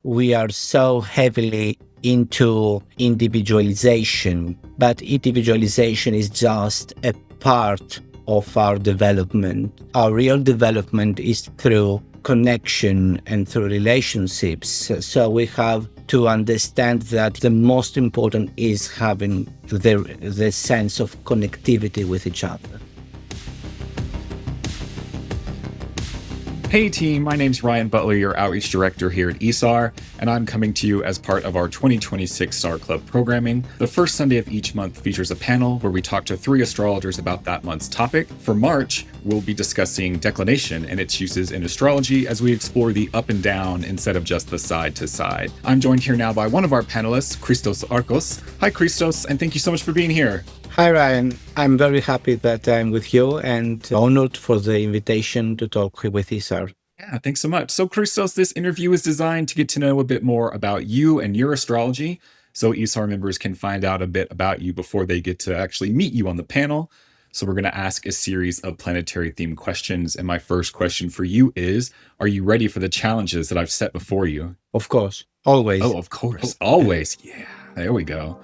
we are so heavily into individualization, but individualization is just a part of our development. Our real development is through connection and through relationships. So we have to understand that the most important is having the sense of connectivity with each other. Hey team, my name's Ryan Butler, your outreach director here at ISAR, and I'm coming to you as part of our 2026 Star Club programming. The first Sunday of each month features a panel where we talk to 3 astrologers about that month's topic. For March, we'll be discussing declination and its uses in astrology as we explore the up and down instead of just the side to side. I'm joined here now by one of our panelists, Christos Archos. Hi Christos, and thank you so much for being here. Hi Ryan, I'm very happy that I'm with you and honored for the invitation to talk with ISAR. Yeah, thanks so much. So Christos, this interview is designed to get to know a bit more about you and your astrology, so ISAR members can find out a bit about you before they get to actually meet you on the panel. So we're going to ask a series of planetary themed questions. And my first question for you is, are you ready for the challenges that I've set before you? Of course, always. Oh, of course, always. Yeah, there we go.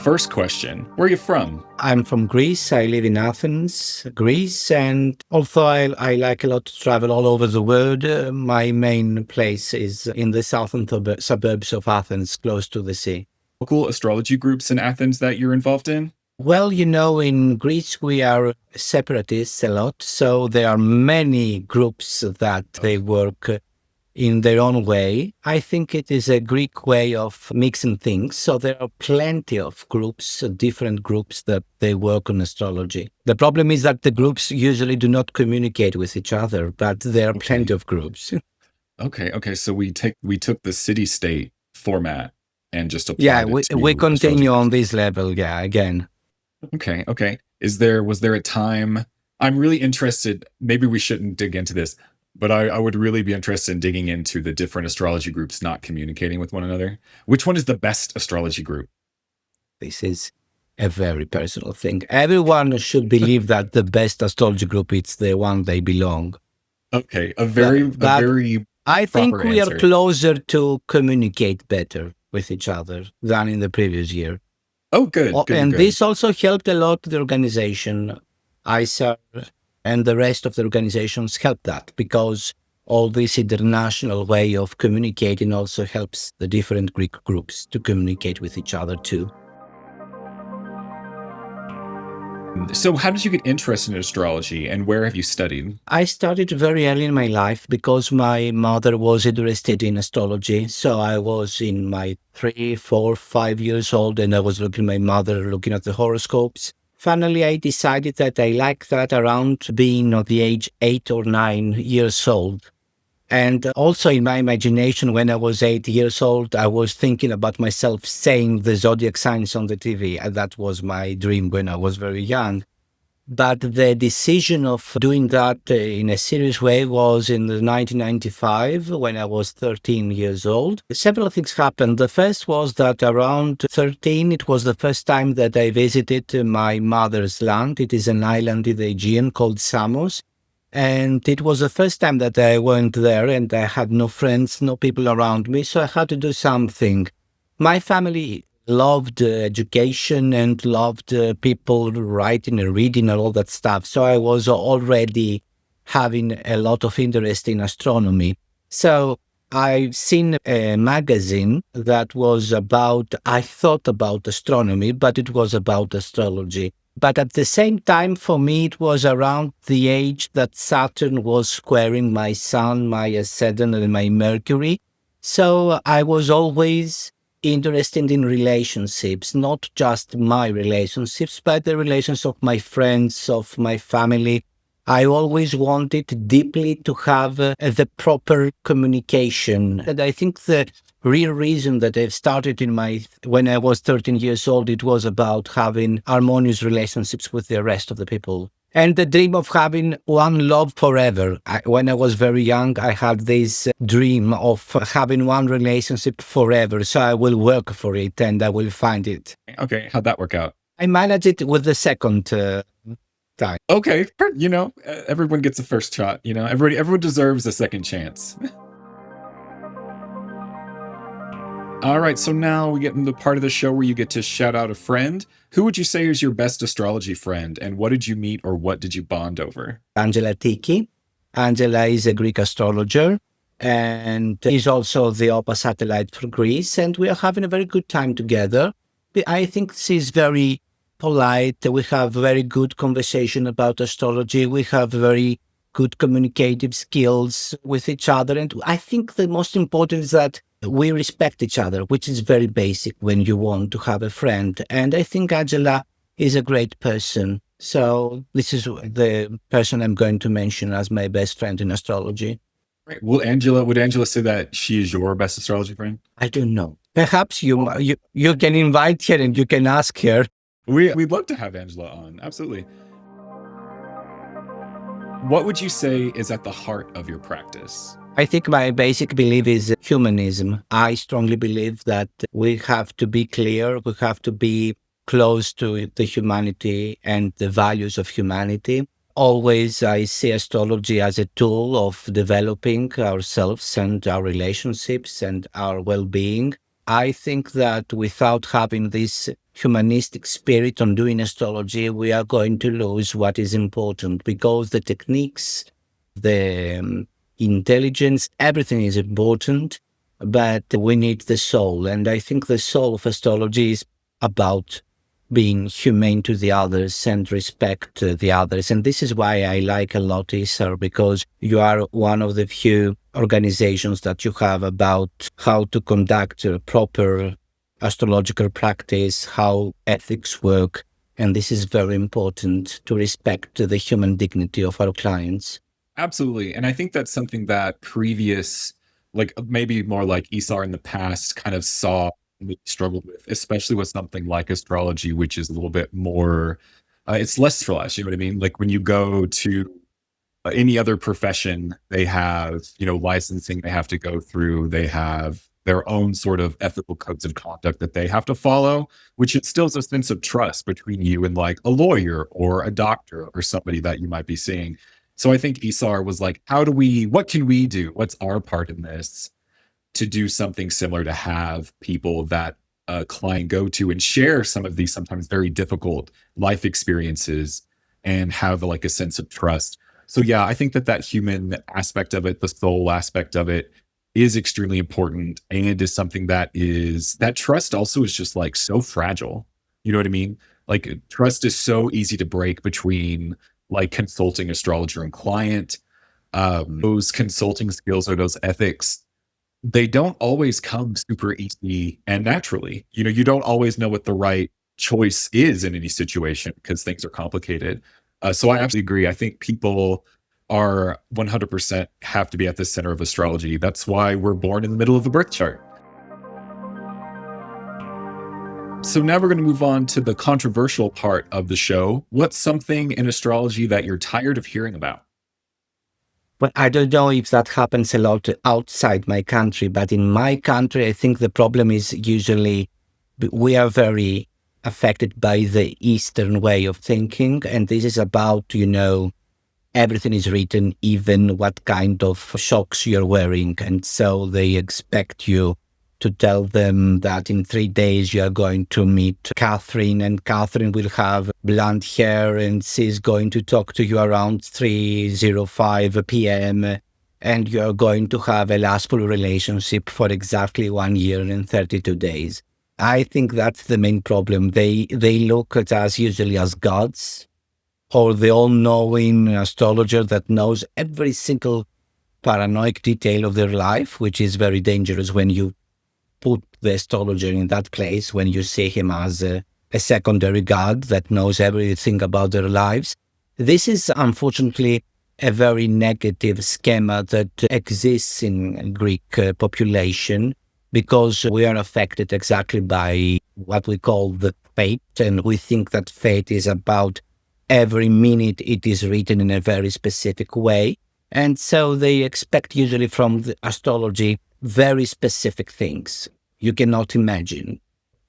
First question, where are you from? I'm from Greece. I live in Athens, Greece. And although I like a lot to travel all over the world, my main place is in the southern suburbs of Athens, close to the sea. Local astrology groups in Athens that you're involved in? Well, in Greece, we are separatists a lot. So there are many groups that they work in their own way. I think it is a Greek way of mixing things. So there are plenty of groups, different groups that they work on astrology. The problem is that the groups usually do not communicate with each other, but there are plenty of groups. Okay. So we took the city-state format and just applied it to we continue astrology. on this level, again. Okay. Was there a time, I'm really interested, maybe we shouldn't dig into this, but I would really be interested in digging into the different astrology groups not communicating with one another. Which one is the best astrology group? This is a very personal thing. Everyone should believe that the best astrology group is the one they belong. Okay, a very I think we answer. are closer to communicate better with each other than in the previous year. Oh, good. This also helped a lot the organization, ISAR, and the rest of the organizations help that, because all this international way of communicating also helps the different Greek groups to communicate with each other too. So how did you get interested in astrology and where have you studied? I started very early in my life because my mother was interested in astrology. So I was in my 3, 4, 5 years old and I was looking at my mother looking at the horoscopes. Finally, I decided that I like that around being of the age 8 or 9 years old. And also in my imagination, when I was 8 years old, I was thinking about myself saying the zodiac signs on the TV. And that was my dream when I was very young. But the decision of doing that in a serious way was in 1995, when I was 13 years old. Several things happened. The first was that around 13, it was the first time that I visited my mother's land. It is an island in the Aegean called Samos. And it was the first time that I went there and I had no friends, no people around me. So I had to do something. My family loved education and loved people writing and reading and all that stuff. So I was already having a lot of interest in astronomy. So I've seen a magazine that was I thought about astronomy, but it was about astrology. But at the same time, for me, it was around the age that Saturn was squaring my Sun, my Ascendant, and my Mercury. So I was always interested in relationships, not just my relationships, but the relations of my friends, of my family. I always wanted deeply to have the proper communication. And I think the real reason that I've started when I was 13 years old, it was about having harmonious relationships with the rest of the people. And the dream of having one love forever. When I was very young, I had this dream of having one relationship forever. So I will work for it and I will find it. Okay, how'd that work out? I managed it with the second time. Okay, everyone gets a first shot. Everyone deserves a second chance. All right, so now we get into the part of the show where you get to shout out a friend. Who would you say is your best astrology friend, and what did you meet or what did you bond over? Angela Tiki. Angela is a Greek astrologer and is also the OPA satellite for Greece. And we are having a very good time together. I think she's very polite. We have very good conversation about astrology. We have very good communicative skills with each other. And I think the most important is that we respect each other, which is very basic when you want to have a friend. And I think Angela is a great person. So this is the person I'm going to mention as my best friend in astrology. Right. Would Angela say that she is your best astrology friend? I don't know. Perhaps you can invite her and you can ask her. We'd love to have Angela on. Absolutely. What would you say is at the heart of your practice? I think my basic belief is humanism. I strongly believe that we have to be clear, we have to be close to the humanity and the values of humanity. Always I see astrology as a tool of developing ourselves and our relationships and our well-being. I think that without having this humanistic spirit on doing astrology, we are going to lose what is important, because the techniques, the intelligence, everything is important, but we need the soul. And I think the soul of astrology is about being humane to the others and respect the others. And this is why I like a lot ISAR, because you are one of the few organizations that you have about how to conduct a proper astrological practice, how ethics work. And this is very important, to respect the human dignity of our clients. Absolutely. And I think that's something that previous, like maybe more like ISAR in the past, kind of saw and we struggled with, especially with something like astrology, which is a little bit more, it's less for less. You know what I mean? Like when you go to any other profession, they have, licensing they have to go through. They have their own sort of ethical codes of conduct that they have to follow, which instills a sense of trust between you and like a lawyer or a doctor or somebody that you might be seeing. So I think ISAR was like, what can we do? What's our part in this to do something similar, to have people that a client go to and share some of these sometimes very difficult life experiences and have like a sense of trust. So yeah, I think that human aspect of it, the soul aspect of it, is extremely important, and is something that trust also is just like so fragile. You know what I mean? Like trust is so easy to break between like consulting astrologer and client. Those consulting skills or those ethics, they don't always come super easy and naturally. You don't always know what the right choice is in any situation because things are complicated. So I absolutely agree. I think people are 100% have to be at the center of astrology. That's why we're born in the middle of the birth chart. So now we're going to move on to the controversial part of the show. What's something in astrology that you're tired of hearing about? Well, I don't know if that happens a lot outside my country, but in my country, I think the problem is usually we are very affected by the Eastern way of thinking. And this is about, everything is written, even what kind of socks you're wearing. And so they expect you to tell them that in 3 days you are going to meet Catherine, and Catherine will have blonde hair and she's going to talk to you around 3:05 p.m. and you are going to have a lustful relationship for exactly 1 year and 32 days. I think that's the main problem. They look at us usually as gods, or the all-knowing astrologer that knows every single paranoid detail of their life, which is very dangerous when you put the astrologer in that place, when you see him as a secondary god that knows everything about their lives. This is unfortunately a very negative schema that exists in Greek population, because we are affected exactly by what we call the fate, and we think that fate is about every minute it is written in a very specific way. And so they expect usually from the astrology very specific things you cannot imagine.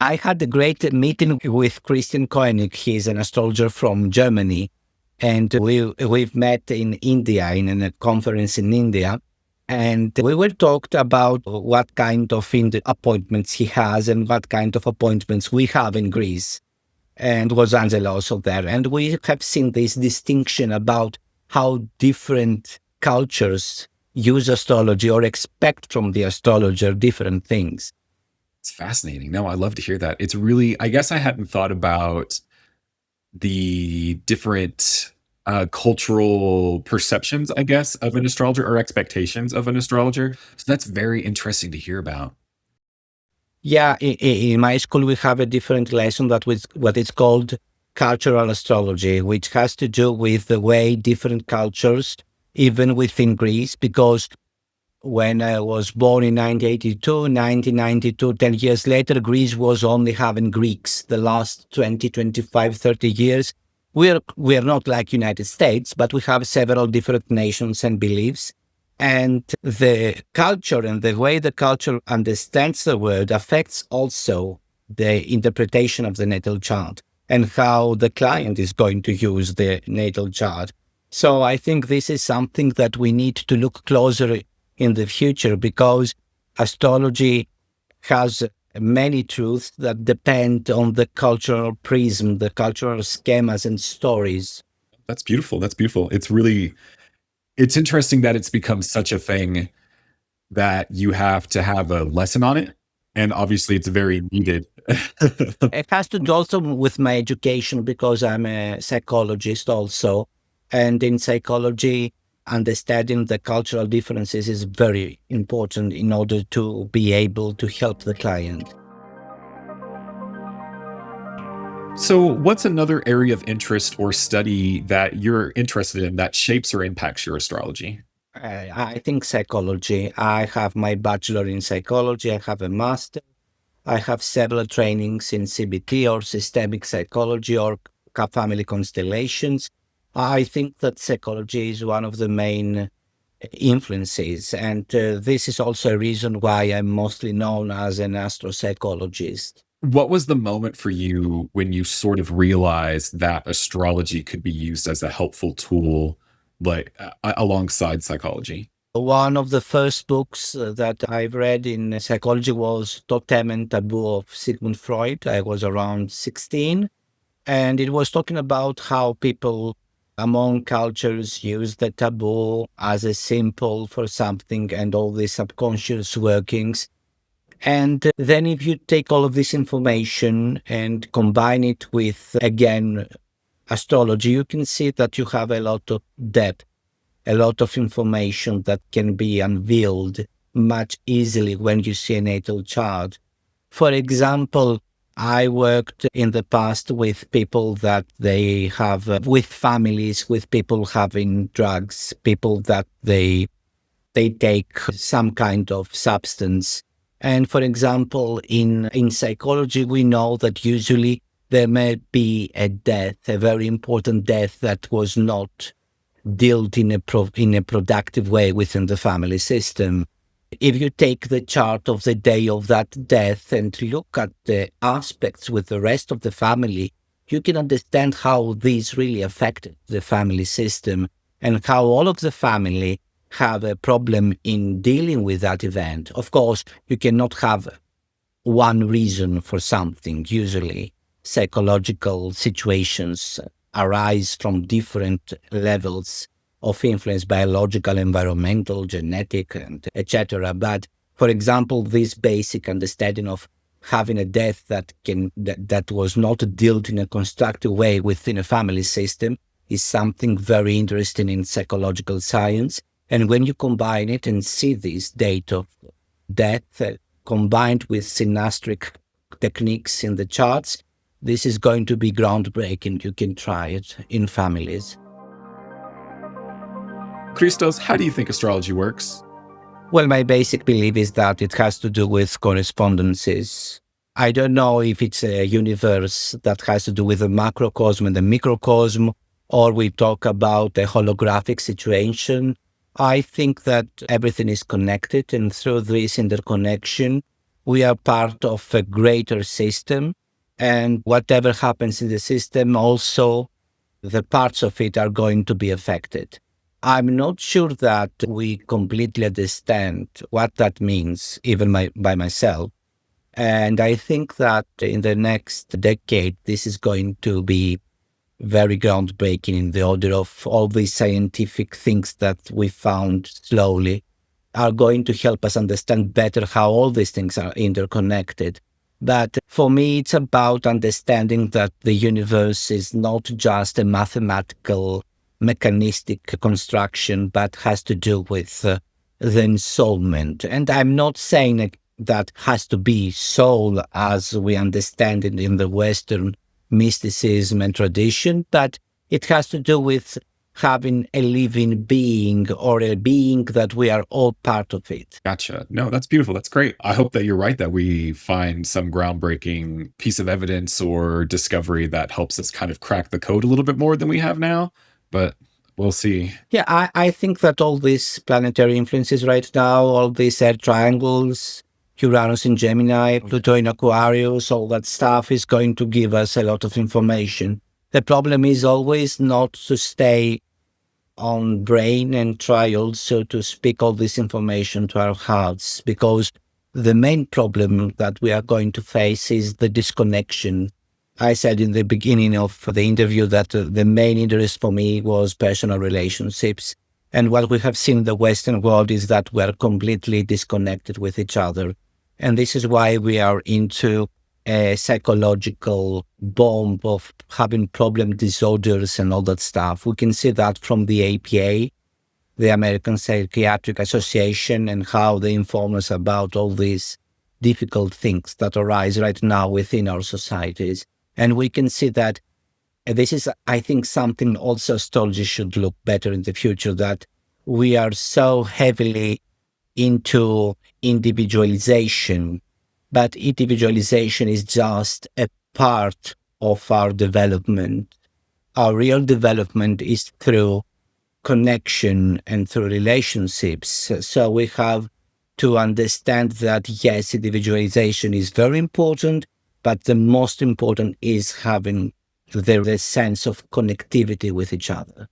I had a great meeting with Christian Koenig. He's an astrologer from Germany. And we've met in India, in a conference in India. And we were talked about what kind of appointments he has and what kind of appointments we have in Greece. And was Angela also there? And we have seen this distinction about how different cultures use astrology or expect from the astrologer different things. It's fascinating. No, I love to hear that. It's really, I guess I hadn't thought about the different cultural perceptions, I guess, of an astrologer or expectations of an astrologer. So that's very interesting to hear about. Yeah, in my school we have a different lesson that was what is called cultural astrology, which has to do with the way different cultures, even within Greece, because when I was born in 1992, 10 years later, Greece was only having Greeks. The last 20, 25, 30 years, we're not like United States, but we have several different nations and beliefs. And the culture and the way the culture understands the word affects also the interpretation of the natal chart and how the client is going to use the natal chart. So I think this is something that we need to look closer in the future, because astrology has many truths that depend on the cultural prism, the cultural schemas and stories. That's beautiful. That's beautiful. It's really, it's interesting that it's become such a thing that you have to have a lesson on it. And obviously it's very needed. It has to do also with my education, because I'm a psychologist also. And in psychology, understanding the cultural differences is very important in order to be able to help the client. So, what's another area of interest or study that you're interested in that shapes or impacts your astrology? I think psychology. I have my bachelor in psychology. I have a master. I have several trainings in CBT or systemic psychology or family constellations. I think that psychology is one of the main influences, and this is also a reason why I'm mostly known as an astropsychologist. What was the moment for you when you sort of realized that astrology could be used as a helpful tool, like alongside psychology? One of the first books that I've read in psychology was Totem and Taboo of Sigmund Freud. I was around 16, and it was talking about how people among cultures use the taboo as a symbol for something and all the subconscious workings. And then if you take all of this information and combine it with, again, astrology, you can see that you have a lot of depth, a lot of information that can be unveiled much easily when you see a natal chart. For example, I worked in the past with people that they have, with families, with people having drugs, people that they take some kind of substance. And for example, in psychology, we know that usually there may be a death, a very important death that was not dealt in a productive way within the family system. If you take the chart of the day of that death and look at the aspects with the rest of the family, you can understand how these really affected the family system and how all of the family have a problem in dealing with that event. Of course, you cannot have one reason for something. Usually, psychological situations arise from different levels of influence, biological, environmental, genetic, and etc. But for example, this basic understanding of having a death that was not dealt in a constructive way within a family system is something very interesting in psychological science. And when you combine it and see this date of death combined with synastric techniques in the charts, this is going to be groundbreaking. You can try it in families. Christos, how do you think astrology works? Well, my basic belief is that it has to do with correspondences. I don't know if it's a universe that has to do with the macrocosm and the microcosm, or we talk about a holographic situation. I think that everything is connected, and through this interconnection, we are part of a greater system. And whatever happens in the system, also the parts of it are going to be affected. I'm not sure that we completely understand what that means, even by myself. And I think that in the next decade, this is going to be very groundbreaking in the order of all these scientific things that we found slowly are going to help us understand better how all these things are interconnected. But for me, it's about understanding that the universe is not just a mathematical, mechanistic construction, but has to do with the ensoulment. And I'm not saying that has to be soul as we understand it in the Western mysticism and tradition, but it has to do with having a living being or a being that we are all part of it. Gotcha. No, that's beautiful. That's great. I hope that you're right, that we find some groundbreaking piece of evidence or discovery that helps us kind of crack the code a little bit more than we have now. But we'll see. Yeah, I think that all these planetary influences right now, all these air triangles, Uranus in Gemini, Pluto in Aquarius, all that stuff is going to give us a lot of information. The problem is always not to stay on brain and try also to speak all this information to our hearts, because the main problem that we are going to face is the disconnection. I said in the beginning of the interview that the main interest for me was personal relationships. And what we have seen in the Western world is that we are completely disconnected with each other. And this is why we are into a psychological bomb of having problem disorders and all that stuff. We can see that from the APA, the American Psychiatric Association, and how they inform us about all these difficult things that arise right now within our societies. And we can see that this is, I think, something also astrology should look better in the future, that we are so heavily into individualization, but individualization is just a part of our development. Our real development is through connection and through relationships. So we have to understand that, yes, individualization is very important, but the most important is having the sense of connectivity with each other.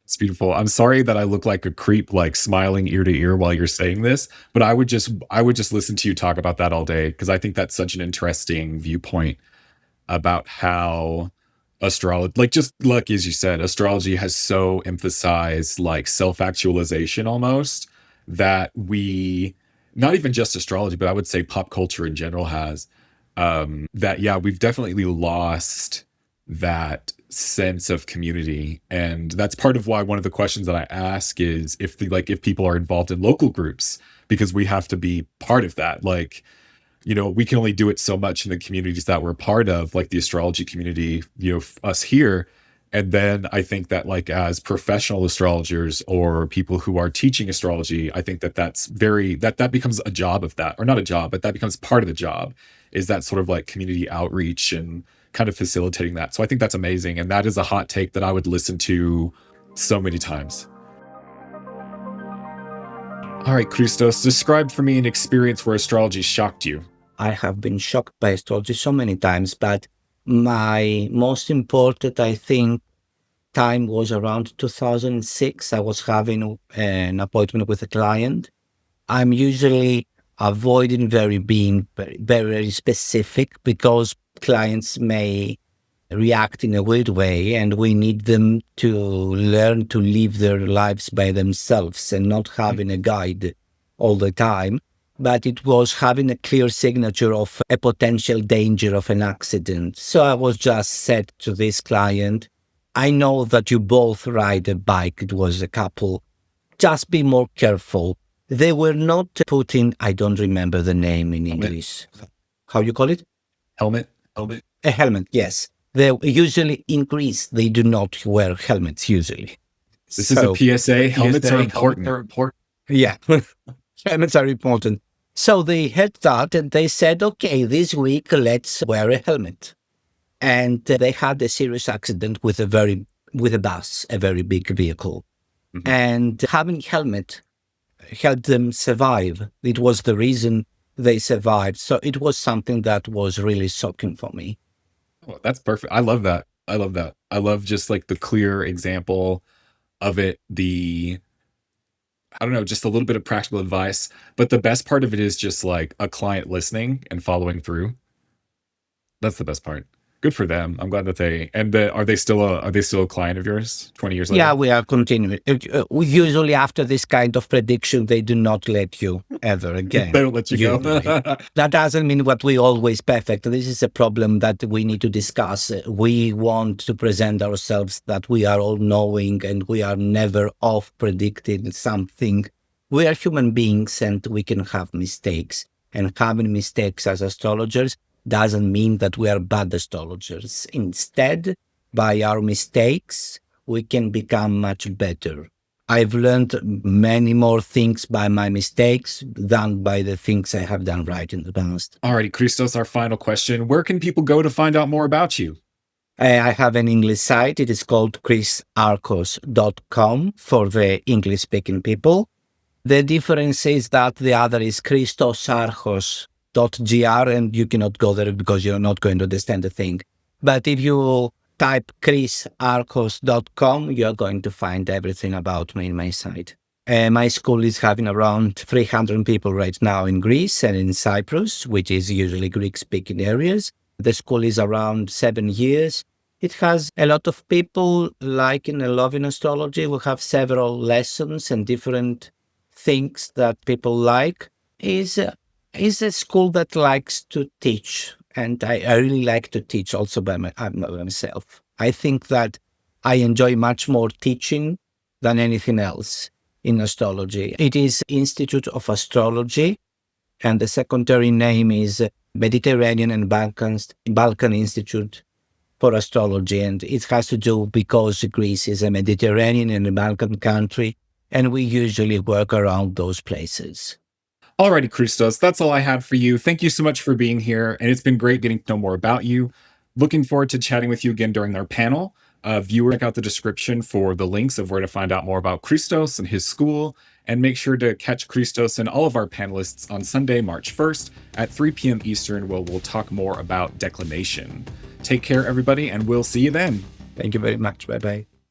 It's beautiful. I'm sorry that I look like a creep, like smiling ear to ear while you're saying this, but I would just listen to you talk about that all day, because I think that's such an interesting viewpoint about how astrology, like just like as you said, astrology has so emphasized like self-actualization almost, that we, not even just astrology, but I would say pop culture in general has, that yeah, we've definitely lost that sense of community. And that's part of why one of the questions that I ask is if people are involved in local groups, because we have to be part of that. Like, we can only do it so much in the communities that we're part of, like the astrology community, us here. And then I think that like as professional astrologers or people who are teaching astrology, I think that that becomes a job of that, or not a job, but that becomes part of the job, is that sort of like community outreach and kind of facilitating that. So I think that's amazing. And that is a hot take that I would listen to so many times. All right, Christos, describe for me an experience where astrology shocked you. I have been shocked by astrology so many times, but my most important, I think, time was around 2006. I was having an appointment with a client. I'm usually avoiding being very specific, because clients may react in a weird way, and we need them to learn to live their lives by themselves and not having a guide all the time. But it was having a clear signature of a potential danger of an accident. So I was just said to this client, I know that you both ride a bike. It was a couple. Just be more careful. They were not putting, I don't remember the name in English. How you call it? Helmet. A helmet, yes. They usually in Greece, they do not wear helmets usually. This is a PSA. Helmets are important. Yeah, helmets are important. So they had that and they said, okay, this week let's wear a helmet. And they had a serious accident with a bus, a very big vehicle. Mhm. And having helmet helped them survive. It was the reason they survived. So it was something that was really shocking for me. Oh, that's perfect. I love that. I love just like the clear example of it, I don't know, just a little bit of practical advice. But the best part of it is just like a client listening and following through. That's the best part. Good for them. I'm glad that are they still a client of yours 20 years later? Yeah, we are continuing. We usually, after this kind of prediction, they do not let you ever again. They don't let you go. That doesn't mean that we're always perfect. This is a problem that we need to discuss. We want to present ourselves that we are all knowing and we are never off predicting something. We are human beings and we can have mistakes. And having mistakes as astrologers doesn't mean that we are bad astrologers. Instead, by our mistakes, we can become much better. I've learned many more things by my mistakes than by the things I have done right in the past. Alrighty, Christos, our final question. Where can people go to find out more about you? I have an English site. It is called chrisarchos.com for the English-speaking people. The difference is that the other is christosarchos.gr, and you cannot go there because you're not going to understand the thing. But if you type chrisarchos.com, you're going to find everything about me in my site. My school is having around 300 people right now in Greece and in Cyprus, which is usually Greek-speaking areas. The school is around 7 years. It has a lot of people liking and loving astrology. We have several lessons and different things that people like. Is a school that likes to teach. And I really like to teach also by myself. I think that I enjoy much more teaching than anything else in astrology. It is Institute of Astrology, and the secondary name is Mediterranean and Balkan Institute for Astrology. And it has to do because Greece is a Mediterranean and a Balkan country, and we usually work around those places. Alrighty, Christos, that's all I had for you. Thank you so much for being here, and it's been great getting to know more about you. Looking forward to chatting with you again during our panel. Viewers, check out the description for the links of where to find out more about Christos and his school, and make sure to catch Christos and all of our panelists on Sunday, March 1st at 3 p.m. Eastern, where we'll talk more about declination. Take care, everybody, and we'll see you then. Thank you very much. Bye-bye.